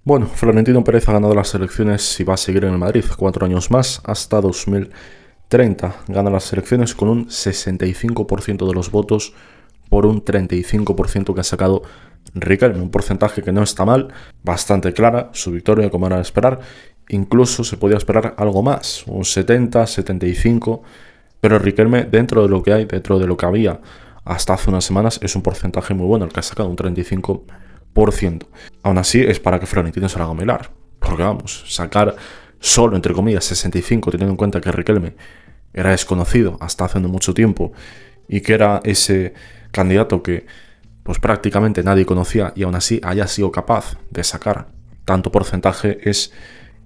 Bueno, Florentino Pérez ha ganado las elecciones y va a seguir en el Madrid 4 años más hasta 2030. Gana las elecciones con un 65% de los votos por un 35% que ha sacado Riquelme. Un porcentaje que no está mal, bastante clara su victoria como era de esperar. Incluso se podía esperar algo más, un 70, 75, pero Riquelme dentro de lo que hay, dentro de lo que había hasta hace unas semanas, es un porcentaje muy bueno, el que ha sacado un 35%. Aún así es para que Florentino se lo haga bailar, porque vamos, sacar solo, entre comillas, 65, teniendo en cuenta que Riquelme era desconocido hasta hace no mucho tiempo y que era ese candidato que pues prácticamente nadie conocía y aún así haya sido capaz de sacar tanto porcentaje es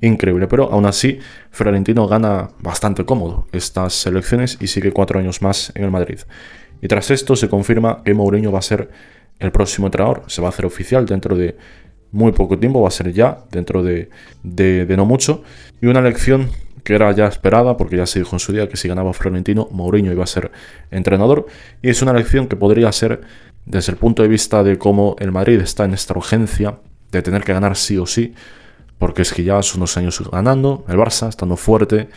increíble. Pero aún así Florentino gana bastante cómodo estas elecciones y sigue 4 años más en el Madrid. Y tras esto se confirma que Mourinho va a ser el próximo entrenador. Se va a hacer oficial dentro de muy poco tiempo, va a ser ya, dentro de no mucho. Y una elección que era ya esperada, porque ya se dijo en su día que si ganaba Florentino, Mourinho iba a ser entrenador. Y es una elección que podría ser, desde el punto de vista de cómo el Madrid está en esta urgencia de tener que ganar sí o sí, porque es que ya son unos años ganando, el Barça estando fuerte,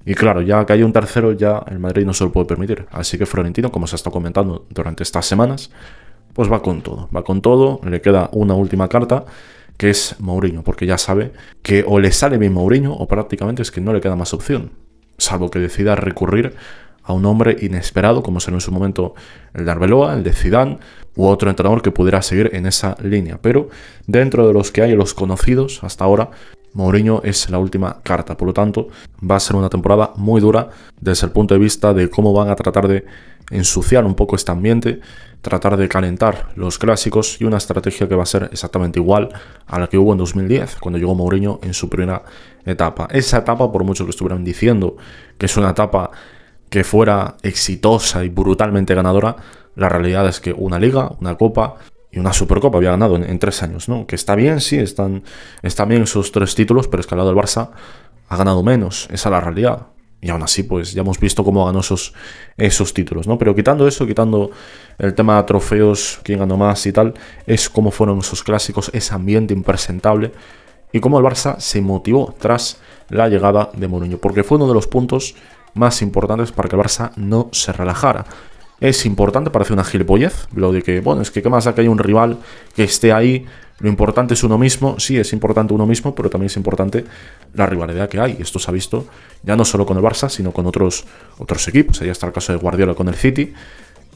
y claro, ya que hay un tercero, ya el Madrid no se lo puede permitir. Así que Florentino, como se ha estado comentando durante estas semanas, pues va con todo, le queda una última carta, que es Mourinho, porque ya sabe que o le sale bien Mourinho o prácticamente es que no le queda más opción, salvo que decida recurrir a un hombre inesperado, como será en su momento el de Arbeloa, el de Zidane, u otro entrenador que pudiera seguir en esa línea. Pero dentro de los que hay, los conocidos hasta ahora, Mourinho es la última carta. Por lo tanto, va a ser una temporada muy dura desde el punto de vista de cómo van a tratar de ensuciar un poco este ambiente, tratar de calentar los clásicos y una estrategia que va a ser exactamente igual a la que hubo en 2010, cuando llegó Mourinho en su primera etapa. Esa etapa, por mucho que estuvieran diciendo que es una etapa que fuera exitosa y brutalmente ganadora, la realidad es que una liga, una copa y una supercopa había ganado en 3 años, ¿no? Que está bien, sí, están bien esos 3 títulos, pero es que al lado del Barça ha ganado menos, esa es la realidad. Y aún así, pues ya hemos visto cómo ganó esos títulos, ¿no? Pero quitando eso, quitando el tema de trofeos, quién ganó más y tal, es cómo fueron esos clásicos, ese ambiente impresentable y cómo el Barça se motivó tras la llegada de Mourinho, porque fue uno de los puntos más importantes para que el Barça no se relajara. Es importante, parece una gilipollez, lo de que, bueno, es que qué más da que haya un rival que esté ahí, lo importante es uno mismo. Sí, es importante uno mismo, pero también es importante la rivalidad que hay. Esto se ha visto ya no solo con el Barça, sino con otros equipos. Ahí está el caso de Guardiola con el City,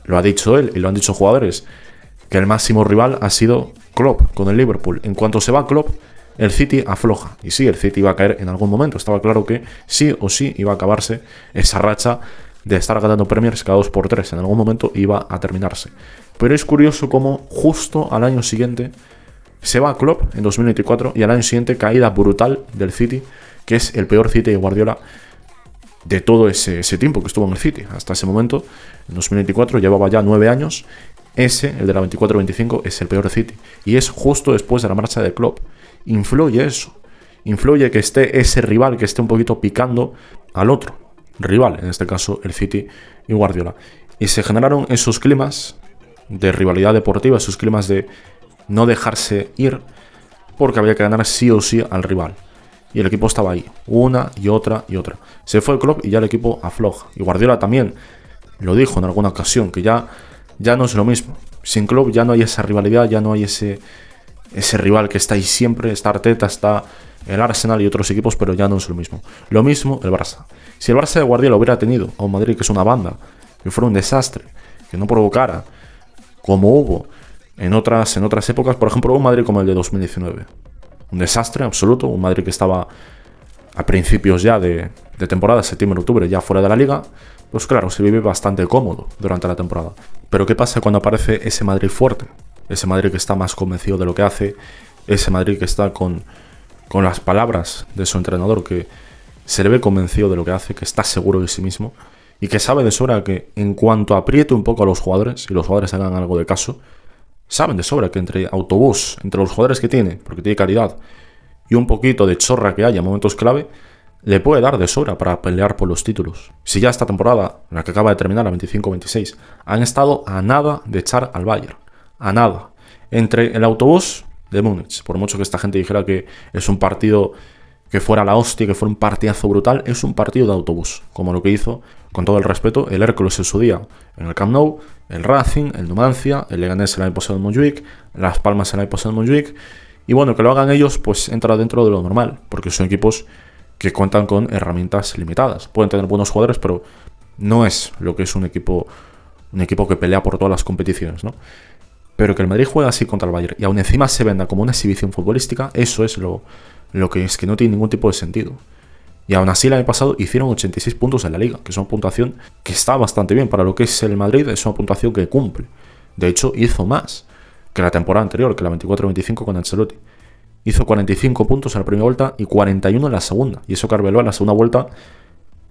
lo ha dicho él y lo han dicho jugadores, que el máximo rival ha sido Klopp con el Liverpool. En cuanto se va Klopp, el City afloja. Y sí, el City iba a caer en algún momento. Estaba claro que sí o sí iba a acabarse esa racha de estar ganando Premiers cada 2 por 3. En algún momento iba a terminarse. Pero es curioso cómo justo al año siguiente se va Klopp en 2024 y al año siguiente caída brutal del City, que es el peor City de Guardiola de todo ese tiempo que estuvo en el City. Hasta ese momento, en 2024, llevaba ya 9 años. El de la 24-25, es el peor City. Y es justo después de la marcha de Klopp. Influye eso. Influye que esté ese rival, que esté un poquito picando al otro rival, en este caso el City y Guardiola. Y se generaron esos climas de rivalidad deportiva, esos climas de no dejarse ir, porque había que ganar sí o sí al rival. Y el equipo estaba ahí, una y otra y otra. Se fue el Klopp y ya el equipo afloja. Y Guardiola también lo dijo en alguna ocasión, que ya no es lo mismo. Sin Klopp ya no hay esa rivalidad, ya no hay ese rival que está ahí siempre. Está Arteta, está el Arsenal y otros equipos, pero ya no es lo mismo. Lo mismo el Barça. Si el Barça de Guardiola hubiera tenido a un Madrid que es una banda, que fuera un desastre, que no provocara, como hubo en otras épocas, por ejemplo, un Madrid como el de 2019. Un desastre absoluto, un Madrid que estaba a principios ya de temporada, septiembre-octubre, ya fuera de la Liga, pues claro, se vive bastante cómodo durante la temporada. Pero ¿qué pasa cuando aparece ese Madrid fuerte? Ese Madrid que está más convencido de lo que hace, ese Madrid que está con las palabras de su entrenador, que se le ve convencido de lo que hace, que está seguro de sí mismo y que sabe de sobra que en cuanto apriete un poco a los jugadores y los jugadores hagan algo de caso, saben de sobra que entre autobús, entre los jugadores que tiene, porque tiene calidad, y un poquito de chorra que haya en momentos clave, le puede dar de sobra para pelear por los títulos. Si ya esta temporada, la que acaba de terminar, la 25-26, han estado a nada de echar al Bayern, a nada. Entre el autobús de Múnich. Por mucho que esta gente dijera que es un partido que fuera la hostia, que fuera un partidazo brutal, es un partido de autobús, como lo que hizo, con todo el respeto, el Hércules en su día en el Camp Nou, el Racing, el Numancia, el Leganés el año pasado en Montjuic, Las Palmas el año pasado en Montjuic, y bueno, que lo hagan ellos, pues entra dentro de lo normal, porque son equipos que cuentan con herramientas limitadas. Pueden tener buenos jugadores, pero no es lo que es un equipo que pelea por todas las competiciones, ¿no? Pero que el Madrid juegue así contra el Bayern y aún encima se venda como una exhibición futbolística, eso es lo que es que no tiene ningún tipo de sentido. Y aún así el año pasado hicieron 86 puntos en la Liga, que es una puntuación que está bastante bien para lo que es el Madrid, es una puntuación que cumple. De hecho, hizo más que la temporada anterior, que la 24-25 con Ancelotti. Hizo 45 puntos en la primera vuelta y 41 en la segunda. Y eso que Arbeloa en la segunda vuelta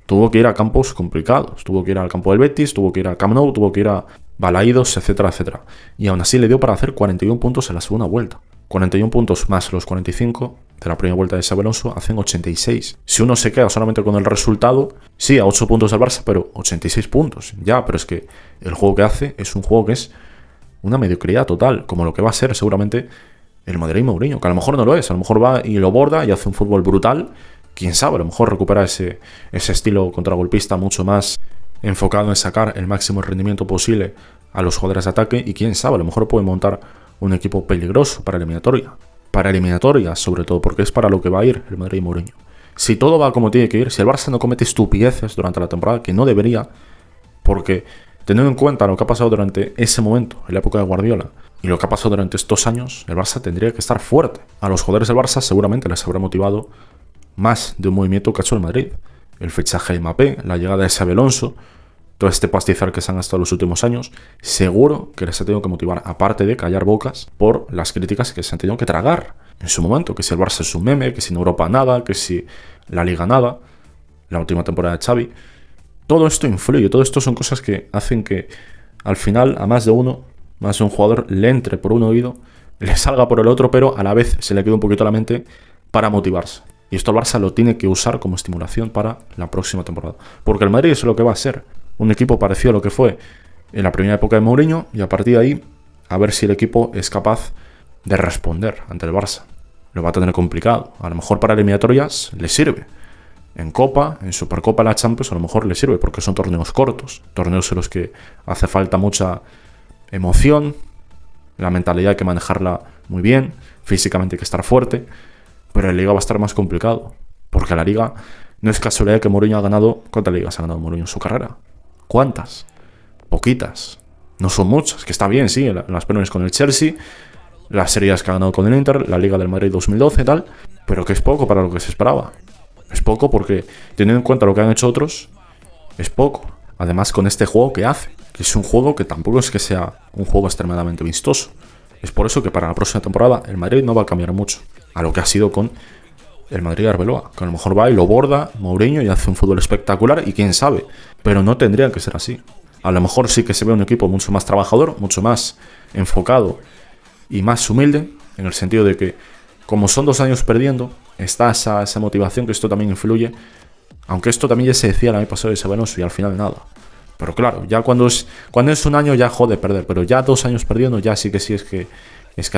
tuvo que ir a campos complicados. Tuvo que ir al campo del Betis, tuvo que ir al Camp Nou, tuvo que ir a Balaídos, etcétera, etcétera. Y aún así le dio para hacer 41 puntos en la segunda vuelta. 41 puntos más los 45 de la primera vuelta de Xabi Alonso hacen 86. Si uno se queda solamente con el resultado, sí, a 8 puntos del Barça, pero 86 puntos. Ya, pero es que el juego que hace es un juego que es una mediocridad total, como lo que va a ser seguramente el Madrid y Mourinho, que a lo mejor no lo es, a lo mejor va y lo borda y hace un fútbol brutal. Quién sabe, a lo mejor recupera ese estilo contragolpista mucho más enfocado en sacar el máximo rendimiento posible a los jugadores de ataque, y quién sabe, a lo mejor puede montar un equipo peligroso para eliminatoria sobre todo, porque es para lo que va a ir el Madrid y Mourinho. Si todo va como tiene que ir, si el Barça no comete estupideces durante la temporada, que no debería, porque teniendo en cuenta lo que ha pasado durante ese momento, en la época de Guardiola, y lo que ha pasado durante estos años, el Barça tendría que estar fuerte. A los jugadores del Barça seguramente les habrá motivado más de un movimiento que ha hecho el Madrid. El fichaje de Mbappé, la llegada de Xabi Alonso, todo este pastizal que se han gastado los últimos años, seguro que les ha tenido que motivar, aparte de callar bocas por las críticas que se han tenido que tragar en su momento, que si el Barça es un meme, que si en Europa nada, que si la Liga nada, la última temporada de Xavi. Todo esto influye, todo esto son cosas que hacen que al final a más de un jugador le entre por un oído, le salga por el otro, pero a la vez se le quede un poquito a la mente para motivarse. Y esto el Barça lo tiene que usar como estimulación para la próxima temporada. Porque el Madrid es lo que va a ser. Un equipo parecido a lo que fue en la primera época de Mourinho, y a partir de ahí, a ver si el equipo es capaz de responder ante el Barça. Lo va a tener complicado. A lo mejor para eliminatorias le sirve. En Copa, en Supercopa, la Champions, a lo mejor le sirve porque son torneos cortos. Torneos en los que hace falta mucha emoción, la mentalidad hay que manejarla muy bien, físicamente hay que estar fuerte, pero en la Liga va a estar más complicado. Porque la Liga no es casualidad que Mourinho ha ganado. ¿Cuántas ligas ha ganado Mourinho en su carrera? ¿Cuántas? Poquitas. No son muchas, que está bien, sí, las penales con el Chelsea, las series que ha ganado con el Inter, la Liga del Madrid 2012 y tal, pero que es poco para lo que se esperaba. Es poco porque, teniendo en cuenta lo que han hecho otros, es poco. Además, con este juego que hace, que es un juego que tampoco es que sea un juego extremadamente vistoso. Es por eso que para la próxima temporada el Madrid no va a cambiar mucho a lo que ha sido con el Madrid de Arbeloa, que a lo mejor va y lo borda Mourinho y hace un fútbol espectacular, y quién sabe, pero no tendría que ser así. A lo mejor sí que se ve un equipo mucho más trabajador, mucho más enfocado y más humilde, en el sentido de que, como son 2 años perdiendo, está esa motivación, que esto también influye, aunque esto también ya se decía el año pasado de Xabi Alonso y al final nada. Pero claro, ya cuando es un año ya jode perder, pero ya 2 años perdiendo ya sí, es que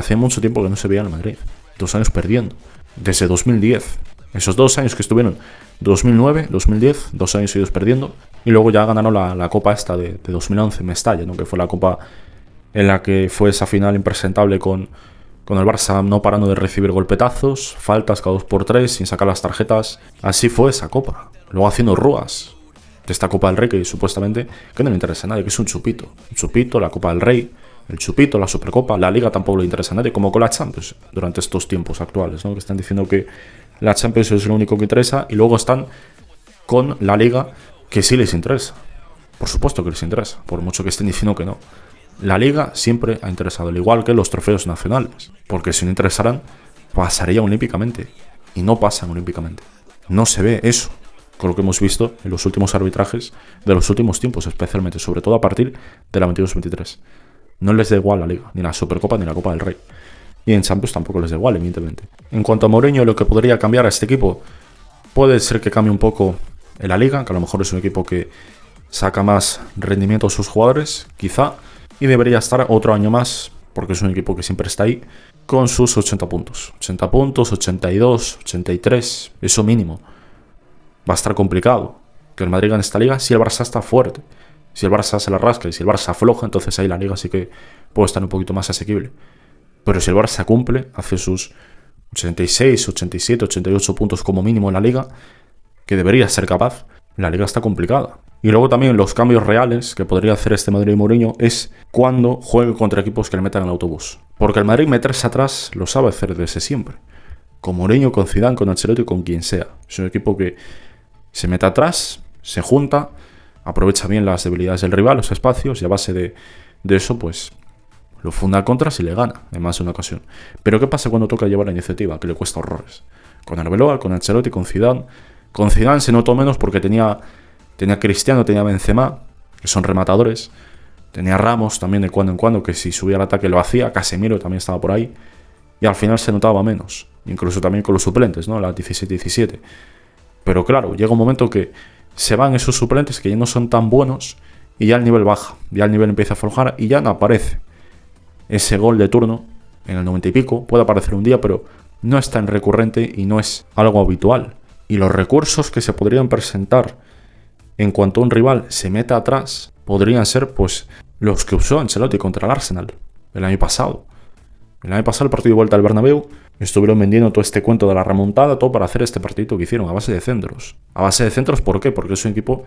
hace mucho tiempo que no se veía en el Madrid. 2 años perdiendo, desde 2010. Esos 2 años que estuvieron, 2009, 2010, 2 años seguidos perdiendo, y luego ya ganaron la Copa esta de 2011, Mestalla, ¿no? Que fue la Copa en la que fue esa final impresentable con el Barça no parando de recibir golpetazos, faltas cada 2x3, sin sacar las tarjetas. Así fue esa Copa. Luego haciendo rúas de esta Copa del Rey, que supuestamente que no le interesa a nadie, que es un chupito. Un chupito, la Copa del Rey, el chupito, la Supercopa, la Liga tampoco le interesa a nadie, como con la Champions durante estos tiempos actuales, ¿no? Que están diciendo que la Champions es lo único que interesa, y luego están con la Liga, que sí les interesa. Por supuesto que les interesa, por mucho que estén diciendo que no. La Liga siempre ha interesado, al igual que los trofeos nacionales, porque si no interesaran, pasaría olímpicamente, y no pasan olímpicamente. No se ve eso, con lo que hemos visto en los últimos arbitrajes de los últimos tiempos, especialmente, sobre todo a partir de la 22-23. No les da igual la Liga, ni la Supercopa, ni la Copa del Rey. Y en Champions tampoco les da igual, evidentemente. En cuanto a Mourinho, lo que podría cambiar a este equipo, puede ser que cambie un poco en la Liga, que a lo mejor es un equipo que saca más rendimiento a sus jugadores, quizá, y debería estar otro año más, porque es un equipo que siempre está ahí. con sus 80 puntos. 80 puntos, 82, 83, eso mínimo. Va a estar complicado que el Madrid gane esta liga si el Barça está fuerte. Si el Barça se la rasca y si el Barça afloja, entonces ahí la liga sí que puede estar un poquito más asequible. Pero si el Barça cumple, hace sus 86, 87, 88 puntos como mínimo en la liga, que debería ser capaz, la liga está complicada. Y luego también los cambios reales que podría hacer este Madrid y Mourinho es cuando juegue contra equipos que le metan en el autobús. Porque el Madrid meterse atrás lo sabe hacer desde siempre. Con Mourinho, con Zidane, con Ancelotti, con quien sea. Es un equipo que se mete atrás, se junta, aprovecha bien las debilidades del rival, los espacios, y a base de eso, pues lo funda a contras y le gana en más de una ocasión. Pero ¿qué pasa cuando toca llevar la iniciativa? Que le cuesta horrores. Con Arbeloa, con Ancelotti, con Zidane. Con Zidane se notó menos porque tenía Cristiano, tenía Benzema, que son rematadores. Tenía Ramos también de cuando en cuando, que si subía al ataque lo hacía. Casemiro también estaba por ahí. Y al final se notaba menos. Incluso también con los suplentes, ¿no? La 17-17. Pero claro, llega un momento que se van esos suplentes que ya no son tan buenos y ya el nivel baja. Ya el nivel empieza a aflojar y ya no aparece ese gol de turno en el 90 y pico. Puede aparecer un día, pero no es tan recurrente y no es algo habitual. Y los recursos que se podrían presentar en cuanto un rival se meta atrás podrían ser pues los que usó Ancelotti contra el Arsenal el año pasado. El año pasado, el partido de vuelta al Bernabéu, estuvieron vendiendo todo este cuento de la remontada, todo para hacer este partido que hicieron a base de centros. A base de centros, ¿por qué? Porque es un equipo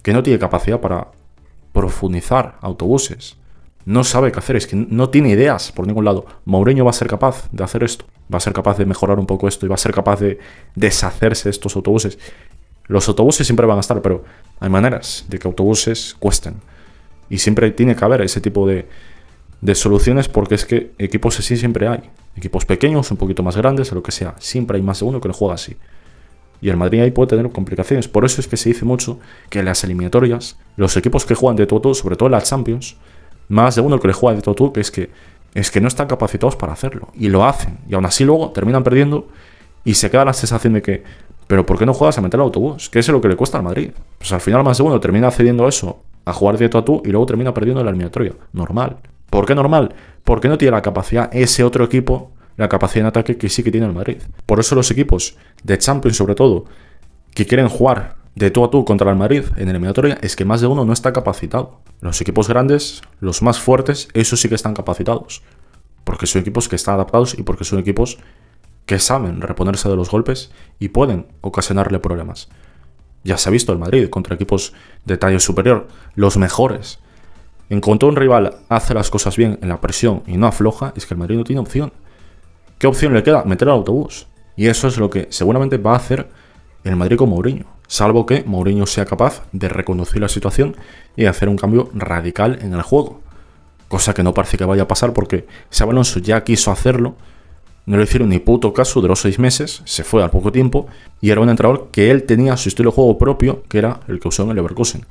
que no tiene capacidad para profundizar autobuses. No sabe qué hacer, es que no tiene ideas por ningún lado. Mourinho va a ser capaz de hacer esto, va a ser capaz de mejorar un poco esto y va a ser capaz de deshacerse de estos autobuses. Los autobuses siempre van a estar, pero hay maneras de que autobuses cuesten. Y siempre tiene que haber ese tipo de soluciones, porque es que equipos así siempre hay. Equipos pequeños, un poquito más grandes, o lo que sea. Siempre hay más de uno que lo juega así. Y el Madrid ahí puede tener complicaciones. Por eso es que se dice mucho que en las eliminatorias, los equipos que juegan de tú a tú, sobre todo en la Champions, más de uno que le juega de tú a tú, que es que no están capacitados para hacerlo. Y lo hacen. Y aún así luego terminan perdiendo y se queda la sensación de que, ¿pero por qué no juegas a meter el autobús? ¿Qué es lo que le cuesta al Madrid? Pues al final más de uno termina cediendo eso a jugar de tú a tú y luego termina perdiendo en la eliminatoria. Normal. ¿Por qué normal? Porque no tiene la capacidad ese otro equipo, la capacidad en ataque que sí que tiene el Madrid. Por eso los equipos de Champions, sobre todo, que quieren jugar de tú a tú contra el Madrid en eliminatoria, es que más de uno no está capacitado. Los equipos grandes, los más fuertes, esos sí que están capacitados. Porque son equipos que están adaptados y porque son equipos que saben reponerse de los golpes y pueden ocasionarle problemas. Ya se ha visto el Madrid contra equipos de talla superior, los mejores. En cuanto un rival hace las cosas bien en la presión y no afloja, es que el Madrid no tiene opción. ¿Qué opción le queda? Meter al autobús. Y eso es lo que seguramente va a hacer el Madrid con Mourinho. Salvo que Mourinho sea capaz de reconocer la situación y hacer un cambio radical en el juego. Cosa que no parece que vaya a pasar porque Xabi Alonso ya quiso hacerlo. No le hicieron ni puto caso, duró 6 meses, se fue al poco tiempo y era un entrenador que él tenía su estilo de juego propio, que era el que usó en el Leverkusen.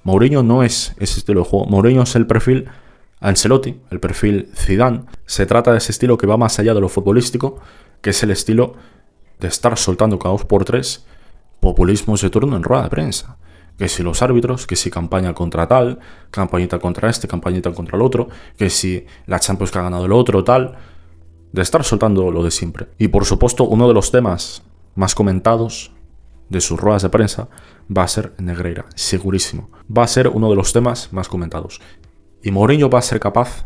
Mourinho no es ese estilo de juego. Mourinho es el perfil Ancelotti, el perfil Zidane. Se trata de ese estilo que va más allá de lo futbolístico, que es el estilo de estar soltando cada 2x3 populismos de turno en rueda de prensa. Que si los árbitros, que si campaña contra tal, campañita contra este, campañita contra el otro, que si la Champions que ha ganado el otro, tal. De estar soltando lo de siempre. Y por supuesto, uno de los temas más comentados de sus ruedas de prensa va a ser Negreira, segurísimo. Va a ser uno de los temas más comentados. Y Mourinho va a ser capaz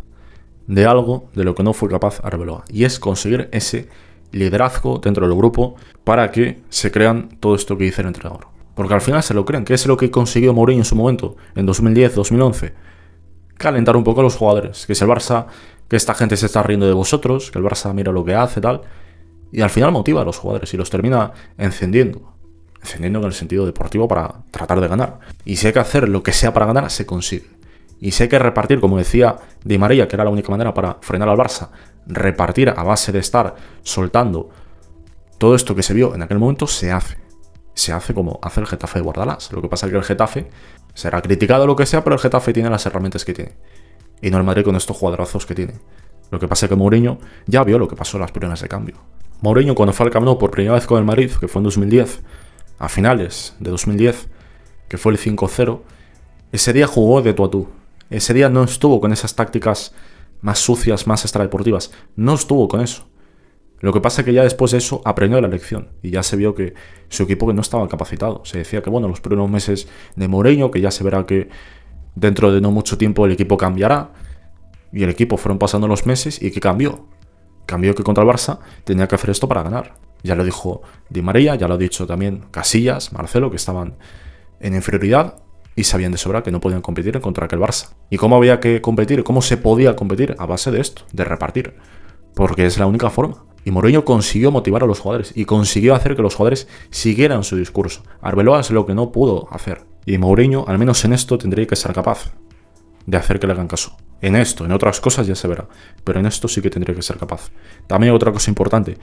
de algo de lo que no fue capaz Arbeloa. Y es conseguir ese liderazgo dentro del grupo para que se crean todo esto que dice el entrenador. Porque al final se lo creen, que es lo que consiguió Mourinho en su momento, en 2010-2011. Calentar un poco a los jugadores. Que es el Barça, que esta gente se está riendo de vosotros, que el Barça mira lo que hace, tal. Y al final motiva a los jugadores y los termina encendiendo en el sentido deportivo para tratar de ganar. Y si hay que hacer lo que sea para ganar, se consigue. Y si hay que repartir, como decía Di María, que era la única manera para frenar al Barça, repartir a base de estar soltando todo esto que se vio en aquel momento, se hace. Se hace como hace el Getafe de Bordalás. Lo que pasa es que el Getafe será criticado lo que sea, pero el Getafe tiene las herramientas que tiene. Y no el Madrid con estos jugadorazos que tiene. Lo que pasa es que Mourinho ya vio lo que pasó en las primeras de cambio. Mourinho, cuando fue al Camp Nou por primera vez con el Madrid, que fue en 2010, a finales de 2010, que fue el 5-0, ese día jugó de tú a tú. Ese día no estuvo con esas tácticas más sucias, más extradeportivas. No estuvo con eso. Lo que pasa es que ya después de eso aprendió la lección y ya se vio que su equipo que no estaba capacitado. Se decía que bueno, los primeros meses de Mourinho, que ya se verá que dentro de no mucho tiempo el equipo cambiará. Y el equipo fueron pasando los meses y ¿qué cambió? Cambió que contra el Barça tenía que hacer esto para ganar. Ya lo dijo Di María, ya lo ha dicho también Casillas, Marcelo, que estaban en inferioridad y sabían de sobra que no podían competir contra aquel Barça. ¿Y cómo había que competir? ¿Cómo se podía competir? A base de esto, de repartir. Porque es la única forma. Y Mourinho consiguió motivar a los jugadores y consiguió hacer que los jugadores siguieran su discurso. Arbeloa es lo que no pudo hacer. Y Mourinho, al menos en esto, tendría que ser capaz de hacer que le hagan caso. En esto, en otras cosas ya se verá. Pero en esto sí que tendría que ser capaz. También otra cosa importante.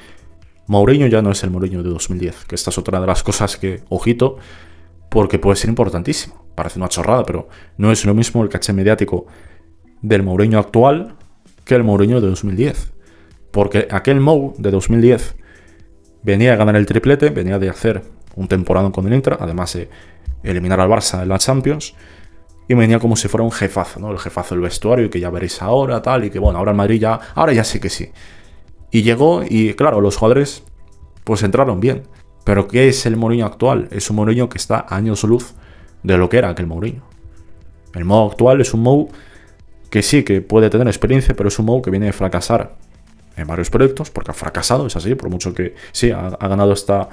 Mourinho ya no es el Mourinho de 2010. Que esta es otra de las cosas que, ojito, porque puede ser importantísimo. Parece una chorrada, pero no es lo mismo el caché mediático del Mourinho actual que el Mourinho de 2010. Porque aquel Mou de 2010 venía a ganar el triplete, venía de hacer un temporada con el Inter, además de eliminar al Barça en la Champions, y venía como si fuera un jefazo, ¿no? El jefazo del vestuario, y que ya veréis ahora, tal, y que bueno, ahora el Madrid ya, ahora ya sí que sí. Y llegó, y claro, los jugadores pues entraron bien. Pero ¿qué es el Mourinho actual? Es un Mourinho que está a años luz de lo que era aquel Mourinho. El Mou actual es un Mou que sí, que puede tener experiencia, pero es un Mou que viene de fracasar en varios proyectos, porque ha fracasado, es así, por mucho que sí, ha ganado esta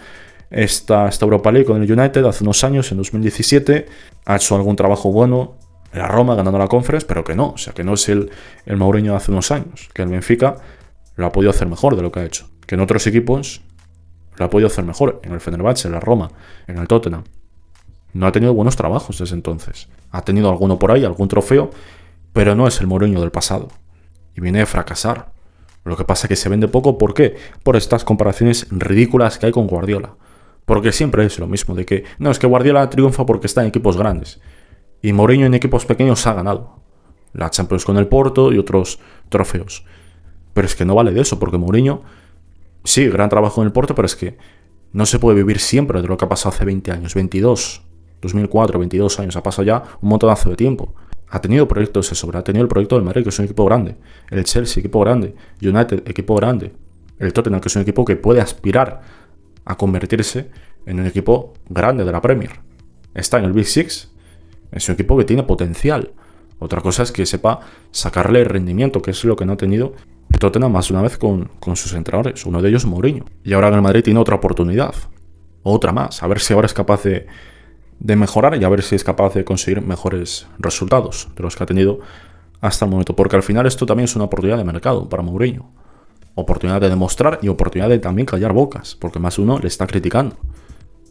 Europa League con el United hace unos años, en 2017, ha hecho algún trabajo bueno en la Roma, ganando la Conference, pero que no, o sea, que no es el Mourinho de hace unos años, que el Benfica lo ha podido hacer mejor de lo que ha hecho, que en otros equipos lo ha podido hacer mejor, en el Fenerbahce, en la Roma, en el Tottenham. No ha tenido buenos trabajos desde entonces. Ha tenido alguno por ahí, algún trofeo, pero no es el Mourinho del pasado. Y viene de fracasar. Lo que pasa es que se vende poco, ¿por qué? Por estas comparaciones ridículas que hay con Guardiola. Porque siempre es lo mismo, de que no, es que Guardiola triunfa porque está en equipos grandes. Y Mourinho en equipos pequeños ha ganado. La Champions con el Porto y otros trofeos. Pero es que no vale de eso, porque Mourinho, sí, gran trabajo en el Porto, pero es que no se puede vivir siempre de lo que ha pasado hace 20 años, 2004, 22 años, ha pasado ya un montonazo de tiempo. Ha tenido proyectos de sobra, ha tenido el proyecto del Madrid, que es un equipo grande, el Chelsea, equipo grande, United, equipo grande, el Tottenham, que es un equipo que puede aspirar a convertirse en un equipo grande de la Premier. Está en el Big Six, es un equipo que tiene potencial. Otra cosa es que sepa sacarle rendimiento, que es lo que no ha tenido el Tottenham más de una vez con sus entrenadores, uno de ellos Mourinho. Y ahora en el Madrid tiene otra oportunidad, otra más, a ver si ahora es capaz de mejorar y a ver si es capaz de conseguir mejores resultados de los que ha tenido hasta el momento. Porque al final esto también es una oportunidad de mercado para Mourinho. Oportunidad de demostrar y oportunidad de también callar bocas, porque más de uno le está criticando.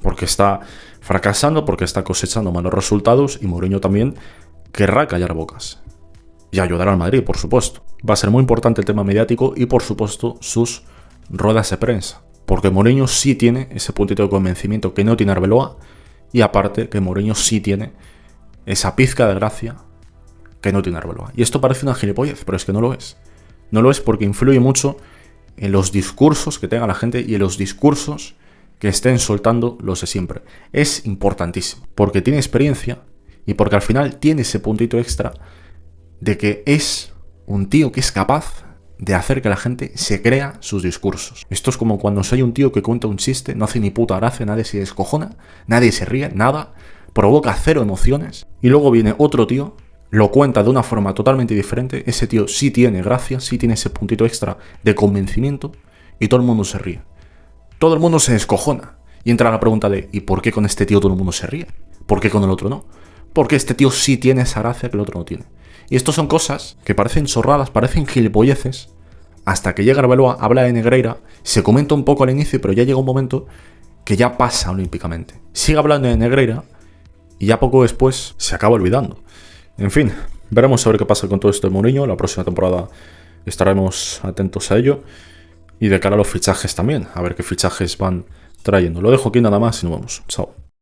Porque está fracasando, porque está cosechando malos resultados y Mourinho también querrá callar bocas. Y ayudar al Madrid, por supuesto. Va a ser muy importante el tema mediático y, por supuesto, sus ruedas de prensa. Porque Mourinho sí tiene ese puntito de convencimiento que no tiene Arbeloa. Y aparte que Mourinho sí tiene esa pizca de gracia que no tiene Arbeloa. Y esto parece una gilipollez, pero es que no lo es. No lo es porque influye mucho en los discursos que tenga la gente y en los discursos que estén soltando los de siempre. Es importantísimo, porque tiene experiencia y porque al final tiene ese puntito extra de que es un tío que es capaz de hacer que la gente se crea sus discursos. Esto es como cuando hay un tío que cuenta un chiste, no hace ni puta gracia, nadie se descojona, nadie se ríe, nada, provoca cero emociones, y luego viene otro tío, lo cuenta de una forma totalmente diferente, ese tío sí tiene gracia, sí tiene ese puntito extra de convencimiento, y todo el mundo se ríe. Todo el mundo se descojona, y entra la pregunta de ¿y por qué con este tío todo el mundo se ríe? ¿Por qué con el otro no? Porque este tío sí tiene esa gracia que el otro no tiene. Y esto son cosas que parecen chorradas, parecen gilipolleces, hasta que llega Arbeloa, habla de Negreira, se comenta un poco al inicio, pero ya llega un momento que ya pasa olímpicamente. Sigue hablando de Negreira y ya poco después se acaba olvidando. En fin, veremos a ver qué pasa con todo esto de Mourinho. La próxima temporada estaremos atentos a ello. Y de cara a los fichajes también, a ver qué fichajes van trayendo. Lo dejo aquí nada más y nos vemos. Chao.